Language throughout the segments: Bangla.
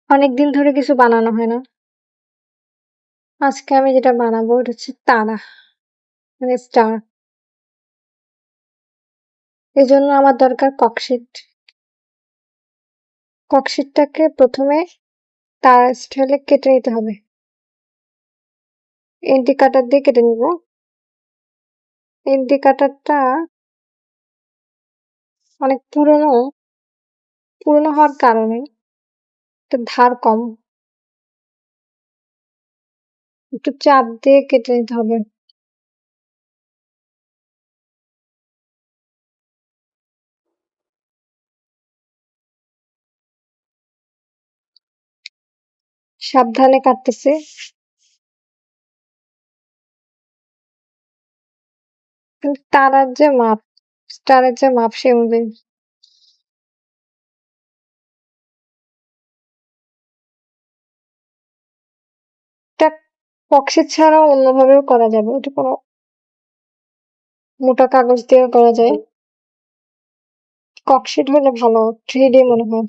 অনেকদিন ধরে কিছু বানানো হয় না। আজকে আমি যেটা বানাবো এটা হচ্ছে তারা, মানে স্টার। এজন্য আমার দরকার ককশিট। ককশিটটাকে ১ম এ তারা স্টাইলে কেটে নিতে হবে। এন্টি কাটার দিয়ে কেটে নিব। এন্টি কাটারটা অনেক পুরনো হওয়ার কারণে এটার ধার কম। একটু চাপ দিয়ে কেটে নিতে হবে। সাবধানে কাটতেছি। কিন্তু তারার যে মাপ, স্টারের যে মাপ সেই অনুযায়ী। এটা ককশিট ছাড়াও অন্যভাবেও করা যাবে। এটা কোনো মোটা কাগজ দিয়েও করা যায়। ককশিট হলে ভালো 3D মনে হয়।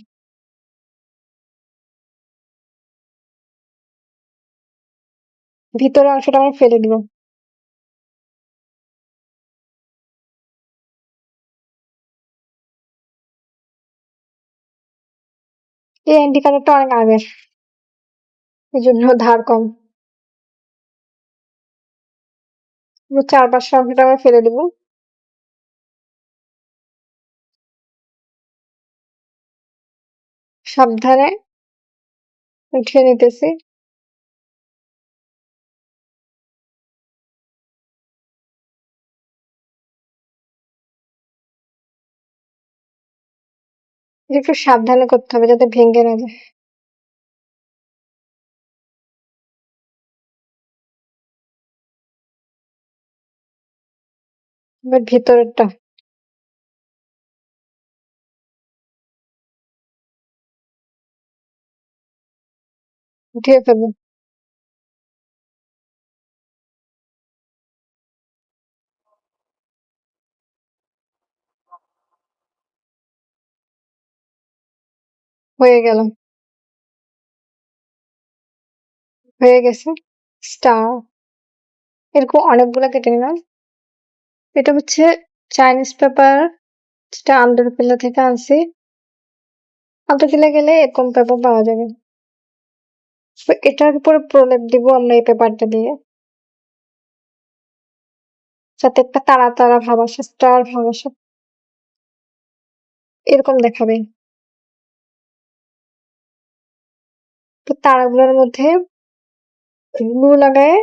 ভিতরের অংশটা আমি ফেলে দিব। এই আইডি কার্ডটা অনেক আগের, এজন্য ধার কম। চারপাশের অংশটা আমি ফেলে দিব। সাবধানে উঠিয়ে নিতেছি। এটা একটু সাবধানে করতে হবে যাতে ভেঙে না যায়। এবার ভিতরেরটা উঠিয়ে ফেলবো। হয়ে গেল, হয়ে গেছে। স্টার এরকম অনেকগুলা কেটে নিলাম। এটা হচ্ছে চাইনিজ পেপার, যেটা আন্দরকিল্লা থেকে আনছি। আন্দরকিল্লা গেলে এরকম পেপার পাওয়া যাবে। তো এটার উপরে প্রলেপ দিব আমরা এই পেপারটা দিয়ে, যাতে একটা তারা তারা ভাব আসে, স্টার ভাব আসে, এরকম দেখাবে। তো তারাগুলোর মধ্যে গ্লু লাগায়ে,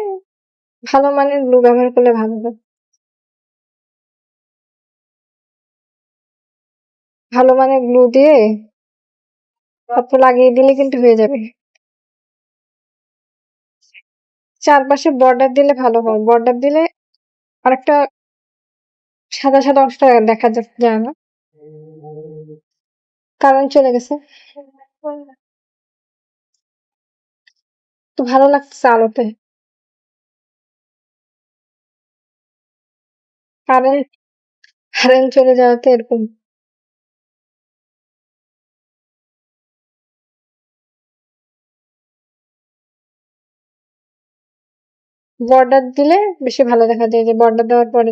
ভালো মানের গ্লু ব্যবহার করলে ভালো হবে। ভালো মানের গ্লু দিয়ে তারপর লাগিয়ে দিলে কিন্তু হয়ে যাবে। চারপাশে বর্ডার দিলে ভালো হয়। বর্ডার দিলে আরেকটা সাদা সাদা অংশটা দেখা যায় না। কারেন্ট চলে গেছে। তো ভালো লাগতেছে আলোতে। কারেন্ট কারেন্ট চলে যাওয়াতে এরকম। বর্ডার দিলে বেশি ভালো দেখা যায়, যে বর্ডার দেওয়ার পরে